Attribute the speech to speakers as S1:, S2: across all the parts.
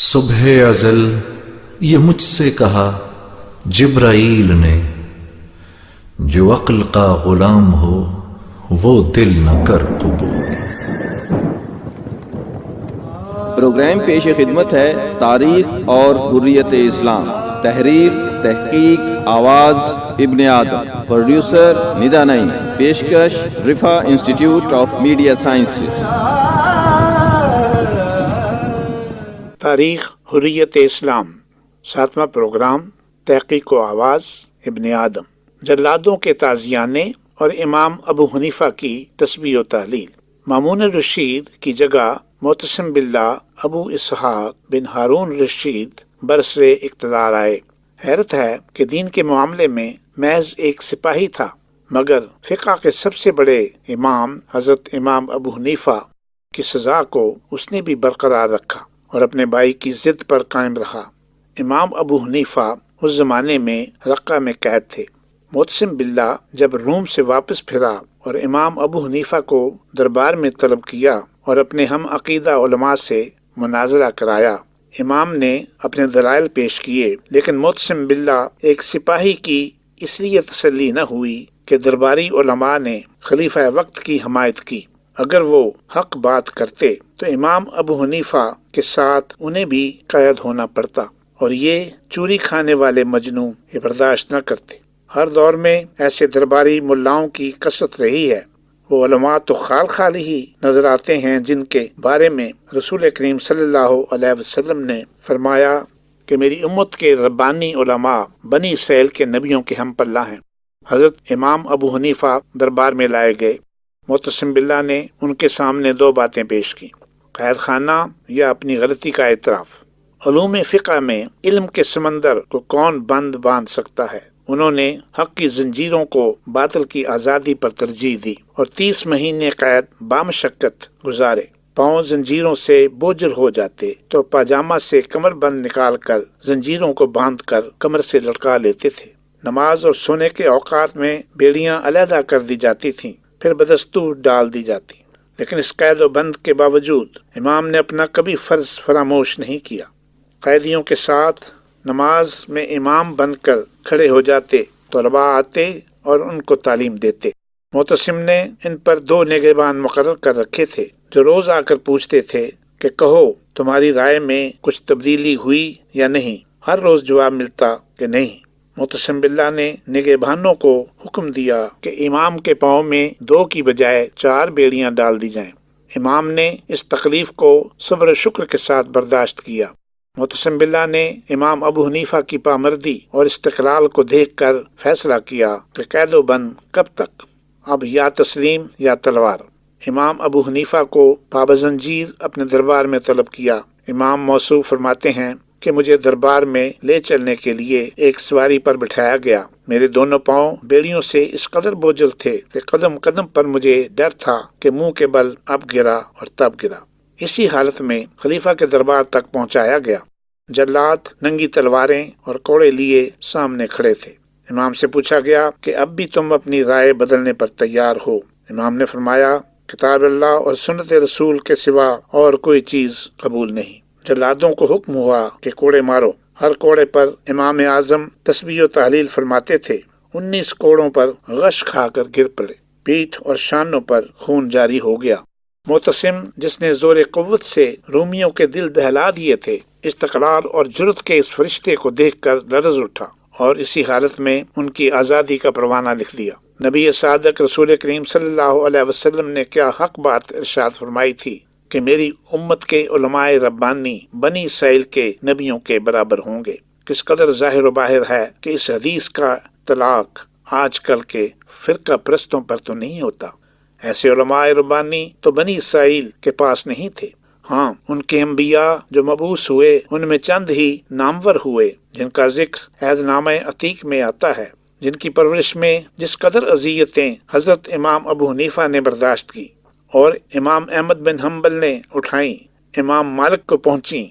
S1: صبح ازل یہ مجھ سے کہا جبرائیل نے، جو عقل کا غلام ہو وہ دل نہ کر قبول۔
S2: پروگرام پیش خدمت ہے تاریخ اور حریت اسلام، تحریر تحقیق آواز ابن آدم، پروڈیوسر ندا نعیم، پیشکش Riphah institute of media sciences.
S3: تاریخ حریت اسلام، 7واں پروگرام، تحقیق و آواز ابن آدم، جلادوں کے تازیانے اور امام ابو حنیفہ کی تسبیح و تحلیل۔ مامون الرشید کی جگہ معتصم باللہ ابو اسحاق بن ہارون رشید برسر اقتدار آئے۔ حیرت ہے کہ دین کے معاملے میں محض ایک سپاہی تھا، مگر فقہ کے سب سے بڑے امام حضرت امام ابو حنیفہ کی سزا کو اس نے بھی برقرار رکھا اور اپنے بھائی کی ضد پر قائم رہا۔ امام ابو حنیفہ اس زمانے میں رقہ میں قید تھے۔ معتصم باللہ جب روم سے واپس پھرا اور امام ابو حنیفہ کو دربار میں طلب کیا اور اپنے ہم عقیدہ علماء سے مناظرہ کرایا، امام نے اپنے دلائل پیش کیے، لیکن معتصم باللہ ایک سپاہی کی اس لیے تسلی نہ ہوئی کہ درباری علماء نے خلیفہ وقت کی حمایت کی۔ اگر وہ حق بات کرتے تو امام ابو حنیفہ کے ساتھ انہیں بھی قید ہونا پڑتا، اور یہ چوری کھانے والے مجنوں یہ برداشت نہ کرتے۔ ہر دور میں ایسے درباری ملاؤں کی کثرت رہی ہے۔ وہ علماء تو خال خالی ہی نظر آتے ہیں جن کے بارے میں رسول کریم صلی اللہ علیہ وسلم نے فرمایا کہ میری امت کے ربانی علماء بنی اسرائیل کے نبیوں کے ہم پلہ ہیں۔ حضرت امام ابو حنیفہ دربار میں لائے گئے۔ معتصم باللہ نے ان کے سامنے دو باتیں پیش کی: قید خانہ یا اپنی غلطی کا اعتراف۔ علوم فقہ میں علم کے سمندر کو کون باندھ سکتا ہے؟ انہوں نے حق کی زنجیروں کو باطل کی آزادی پر ترجیح دی اور 30 مہینے قید بامشقت گزارے۔ پاؤں زنجیروں سے بوجھل ہو جاتے تو پاجامہ سے کمر بند نکال کر زنجیروں کو باندھ کر کمر سے لٹکا لیتے تھے۔ نماز اور سونے کے اوقات میں بیڑیاں علیحدہ کر دی جاتی تھیں، پھر بدستور ڈال دی جاتی، لیکن اس قید و بند کے باوجود امام نے اپنا کبھی فرض فراموش نہیں کیا۔ قیدیوں کے ساتھ نماز میں امام بن کر کھڑے ہو جاتے، طلباء آتے اور ان کو تعلیم دیتے۔ معتصم نے ان پر 2 نگہبان مقرر کر رکھے تھے جو روز آ کر پوچھتے تھے کہ کہو تمہاری رائے میں کچھ تبدیلی ہوئی یا نہیں۔ ہر روز جواب ملتا کہ نہیں۔ معتصم باللہ نے نگہبانوں کو حکم دیا کہ امام کے پاؤں میں 2 کی بجائے 4 بیڑیاں ڈال دی جائیں۔ امام نے اس تکلیف کو صبر و شکر کے ساتھ برداشت کیا۔ معتصم باللہ نے امام ابو حنیفہ کی پامردی اور استقلال کو دیکھ کر فیصلہ کیا کہ قید و بند کب تک، اب یا تسلیم یا تلوار۔ امام ابو حنیفہ کو پابند زنجیر اپنے دربار میں طلب کیا۔ امام موصوف فرماتے ہیں کہ مجھے دربار میں لے چلنے کے لیے ایک سواری پر بٹھایا گیا۔ میرے دونوں پاؤں بیڑیوں سے اس قدر بوجھل تھے کہ قدم قدم پر مجھے ڈر تھا کہ منہ کے بل اب گرا اور تب گرا۔ اسی حالت میں خلیفہ کے دربار تک پہنچایا گیا۔ جلاد ننگی تلواریں اور کوڑے لیے سامنے کھڑے تھے۔ امام سے پوچھا گیا کہ اب بھی تم اپنی رائے بدلنے پر تیار ہو؟ امام نے فرمایا کتاب اللہ اور سنت رسول کے سوا اور کوئی چیز قبول نہیں۔ جلادوں کو حکم ہوا کہ کوڑے مارو۔ ہر کوڑے پر امام اعظم تسبیح و تحلیل فرماتے تھے۔ 19 کوڑوں پر غش کھا کر گر پڑے۔ پیٹھ اور شانوں پر خون جاری ہو گیا۔ معتصم جس نے زور قوت سے رومیوں کے دل دہلا دیے تھے، استقلال اور جرأت کے اس فرشتے کو دیکھ کر لرز اٹھا اور اسی حالت میں ان کی آزادی کا پروانہ لکھ دیا۔ نبی صادق رسول کریم صلی اللہ علیہ وسلم نے کیا حق بات ارشاد فرمائی تھی کہ میری امت کے علماء ربانی بنی اسرائیل کے نبیوں کے برابر ہوں گے۔ کس قدر ظاہر و باہر ہے کہ اس حدیث کا اطلاق آج کل کے فرقہ پرستوں پر تو نہیں ہوتا۔ ایسے علماء ربانی تو بنی اسرائیل کے پاس نہیں تھے۔ ہاں، ان کے انبیاء جو مبعوث ہوئے ان میں چند ہی نامور ہوئے جن کا ذکر عہد نامہ عتیق میں آتا ہے، جن کی پرورش میں جس قدر اذیتیں حضرت امام ابو حنیفہ نے برداشت کی اور امام احمد بن حنبل نے اٹھائیں، امام مالک کو پہنچیں،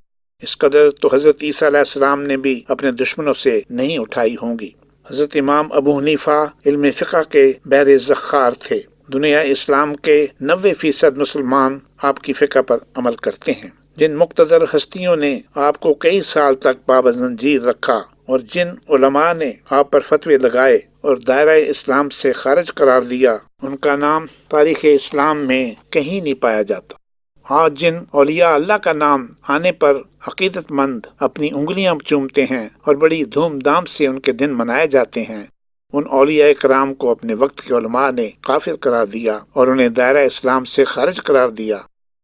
S3: اس قدر تو حضرت عیسیٰ علیہ السلام نے بھی اپنے دشمنوں سے نہیں اٹھائی ہوں گی۔ حضرت امام ابو حنیفہ علم فقہ کے بحر ذخار تھے۔ دنیا اسلام کے 90% مسلمان آپ کی فقہ پر عمل کرتے ہیں۔ جن مقتدر ہستیوں نے آپ کو کئی سال تک پابند زنجیر رکھا اور جن علماء نے آپ پر فتوے لگائے اور دائرہ اسلام سے خارج قرار دیا، ان کا نام تاریخ اسلام میں کہیں نہیں پایا جاتا۔ آج جن اولیاء اللہ کا نام آنے پر عقیدت مند اپنی انگلیاں چومتے ہیں اور بڑی دھوم دھام سے ان کے دن منائے جاتے ہیں، ان اولیاء کرام کو اپنے وقت کے علماء نے کافر قرار دیا اور انہیں دائرہ اسلام سے خارج قرار دیا۔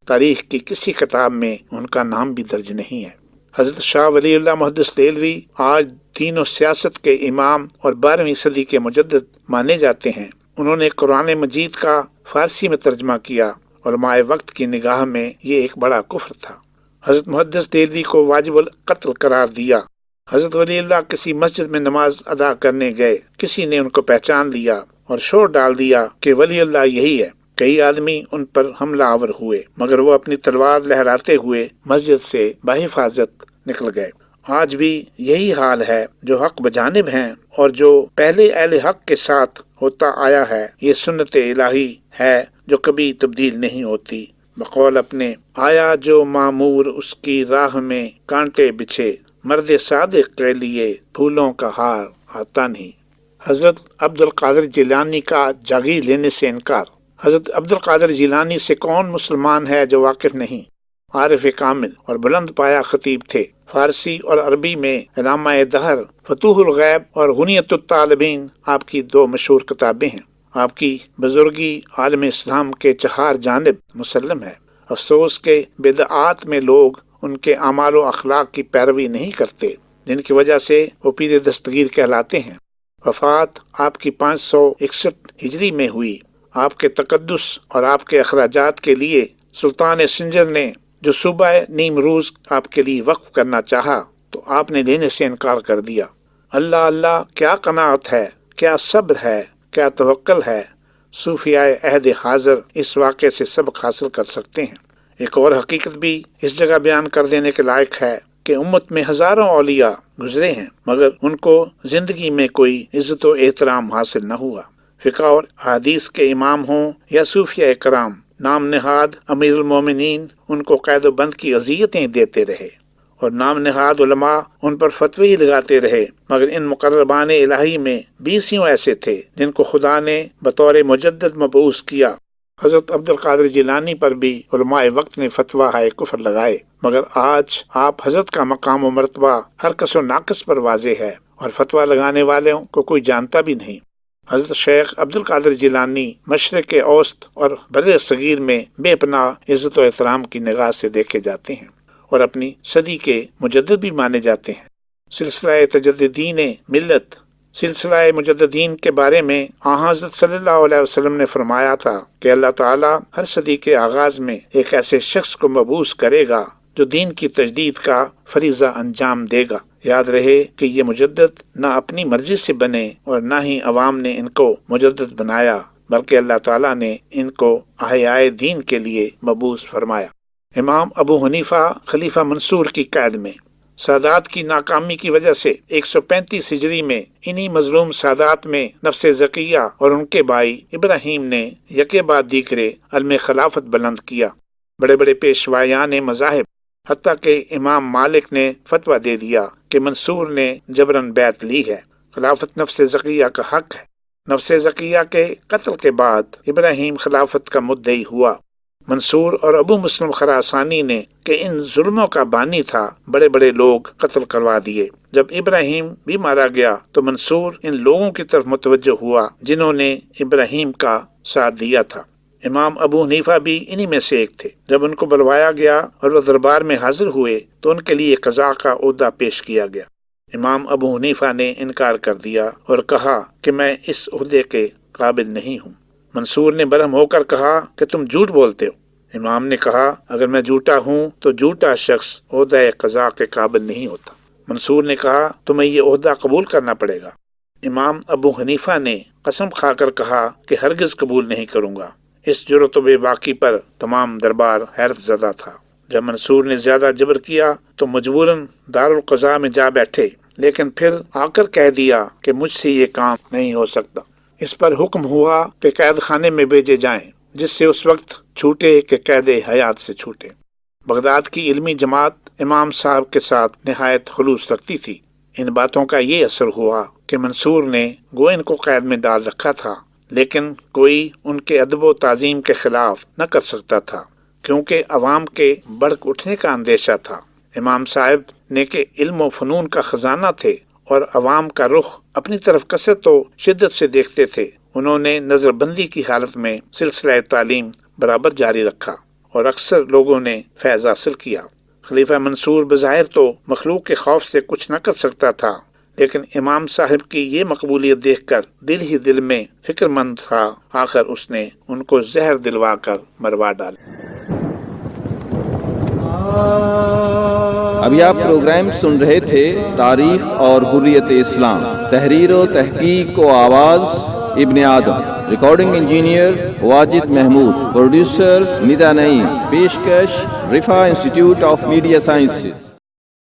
S3: تاریخ کی کسی کتاب میں ان کا نام بھی درج نہیں ہے۔ حضرت شاہ ولی اللہ محدث دہلوی آج دین و سیاست کے امام اور 12ویں صدی کے مجدد مانے جاتے ہیں۔ انہوں نے قرآن مجید کا فارسی میں ترجمہ کیا۔ علماء وقت کی نگاہ میں یہ ایک بڑا کفر تھا۔ حضرت محدث دہلوی کو واجب القتل قرار دیا۔ حضرت ولی اللہ کسی مسجد میں نماز ادا کرنے گئے، کسی نے ان کو پہچان لیا اور شور ڈال دیا کہ ولی اللہ یہی ہے۔ کئی آدمی ان پر حملہ آور ہوئے، مگر وہ اپنی تلوار لہراتے ہوئے مسجد سے بحفاظت نکل گئے۔ آج بھی یہی حال ہے۔ جو حق بجانب ہیں اور جو پہلے اہل حق کے ساتھ ہوتا آیا ہے، یہ سنت الہی ہے جو کبھی تبدیل نہیں ہوتی۔ بقول اپنے آیا جو معمور اس کی راہ میں کانٹے بچھے، مرد صادق کے لیے پھولوں کا ہار آتا نہیں۔ حضرت عبد القادر جیلانی کا جاگیر لینے سے انکار۔ حضرت عبد القادر جیلانی سے کون مسلمان ہے جو واقف نہیں؟ عارف کامل اور بلند پایا خطیب تھے۔ فارسی اور عربی میں علامہ دہر، فتوح الغیب اور غنیت الطالبین آپ کی 2 مشہور کتابیں ہیں۔ آپ کی بزرگی عالم اسلام کے چہار جانب مسلم ہے۔ افسوس کہ بدعات میں لوگ ان کے اعمال و اخلاق کی پیروی نہیں کرتے، جن کی وجہ سے وہ پیر دستگیر کہلاتے ہیں۔ وفات آپ کی 561 ہجری میں ہوئی۔ آپ کے تقدس اور آپ کے اخراجات کے لیے سلطان سنجر نے جو صوبہ نیم روز آپ کے لیے وقف کرنا چاہا تو آپ نے لینے سے انکار کر دیا۔ اللہ اللہ، کیا قناعت ہے، کیا صبر ہے، کیا توکل ہے۔ صوفیاء عہد حاضر اس واقعے سے سبق حاصل کر سکتے ہیں۔ ایک اور حقیقت بھی اس جگہ بیان کر دینے کے لائق ہے کہ امت میں ہزاروں اولیاء گزرے ہیں، مگر ان کو زندگی میں کوئی عزت و احترام حاصل نہ ہوا۔ فقہ اور حدیث کے امام ہوں یا صوفیاء کرام، نام نہاد امیر المومنین ان کو قید و بند کی اذیتیں دیتے رہے اور نام نہاد علماء ان پر فتوی ہی لگاتے رہے، مگر ان مقربان الہی میں 20 ایسے تھے جن کو خدا نے بطور مجدد مبعوث کیا۔ حضرت عبد القادر جیلانی پر بھی علماء وقت نے فتویٰ ہائے کفر لگائے، مگر آج آپ حضرت کا مقام و مرتبہ ہر کس و ناقص پر واضح ہے اور فتویٰ لگانے والوں کو کوئی جانتا بھی نہیں۔ حضرت شیخ عبد القادر جیلانی مشرق اوسط اور بر صغیر میں بے پناہ عزت و احترام کی نگاہ سے دیکھے جاتے ہیں اور اپنی صدی کے مجدد بھی مانے جاتے ہیں۔ سلسلہ تجددین ملت، سلسلہ مجددین کے بارے میں حضرت صلی اللہ علیہ وسلم نے فرمایا تھا کہ اللہ تعالیٰ ہر صدی کے آغاز میں ایک ایسے شخص کو مبعوث کرے گا جو دین کی تجدید کا فریضہ انجام دے گا۔ یاد رہے کہ یہ مجدد نہ اپنی مرضی سے بنے اور نہ ہی عوام نے ان کو مجدد بنایا، بلکہ اللہ تعالیٰ نے ان کو احیاء دین کے لیے مبعوث فرمایا۔ امام ابو حنیفہ خلیفہ منصور کی قید میں، سادات کی ناکامی کی وجہ سے 135 ہجری میں انہی مظلوم سادات میں نفس زکیہ اور ان کے بھائی ابراہیم نے یکے بعد دیگرے علم خلافت بلند کیا۔ بڑے بڑے پیشوایان مذاہب، حتیٰ کہ امام مالک نے فتویٰ دے دیا کہ منصور نے جبراً بیعت لی ہے۔ خلافت نفس زکیہ کا حق ہے۔ نفس زکیہ کے قتل کے بعد ابراہیم خلافت کا مدعی ہوا۔ منصور اور ابو مسلم خراسانی نے کہ ان ظلموں کا بانی تھا، بڑے بڑے لوگ قتل کروا دیے۔ جب ابراہیم بھی مارا گیا تو منصور ان لوگوں کی طرف متوجہ ہوا جنہوں نے ابراہیم کا ساتھ دیا تھا۔ امام ابو حنیفہ بھی انہی میں سے ایک تھے۔ جب ان کو بلوایا گیا اور وہ دربار میں حاضر ہوئے تو ان کے لیے قضا کا عہدہ پیش کیا گیا۔ امام ابو حنیفہ نے انکار کر دیا اور کہا کہ میں اس عہدے کے قابل نہیں ہوں۔ منصور نے برہم ہو کر کہا کہ تم جھوٹ بولتے ہو۔ امام نے کہا اگر میں جھوٹا ہوں تو جھوٹا شخص عہدہ قضا کے قابل نہیں ہوتا۔ منصور نے کہا تمہیں یہ عہدہ قبول کرنا پڑے گا۔ امام ابو حنیفہ نے قسم کھا کر کہا کہ ہرگز قبول نہیں کروں گا۔ اس جرأت و بے باکی پر تمام دربار حیرت زدہ تھا۔ جب منصور نے زیادہ جبر کیا تو مجبوراً دارالقضاء میں جا بیٹھے، لیکن پھر آ کر کہہ دیا کہ مجھ سے یہ کام نہیں ہو سکتا۔ اس پر حکم ہوا کہ قید خانے میں بھیجے جائیں، جس سے اس وقت چھوٹے کہ قید حیات سے چھوٹے۔ بغداد کی علمی جماعت امام صاحب کے ساتھ نہایت خلوص رکھتی تھی۔ ان باتوں کا یہ اثر ہوا کہ منصور نے گو ان کو قید میں ڈال رکھا تھا، لیکن کوئی ان کے ادب و تعظیم کے خلاف نہ کر سکتا تھا، کیونکہ عوام کے بڑک اٹھنے کا اندیشہ تھا۔ امام صاحب نے کہ علم و فنون کا خزانہ تھے اور عوام کا رخ اپنی طرف کثرت و شدت سے دیکھتے تھے، انہوں نے نظر بندی کی حالت میں سلسلہ تعلیم برابر جاری رکھا اور اکثر لوگوں نے فیض حاصل کیا۔ خلیفہ منصور بظاہر تو مخلوق کے خوف سے کچھ نہ کر سکتا تھا، لیکن امام صاحب کی یہ مقبولیت دیکھ کر دل ہی دل میں فکر مند تھا، آخر اس نے ان کو زہر دلوا کر مروا ڈالا۔
S2: ابھی آپ پروگرام سن رہے تھے تاریخ اور حریت اسلام، تحریر و تحقیق و آواز Ibn Adam, recording engineer Wajid Mahmood, producer Nida Naeem, پیشکش Riphah institute of media sciences.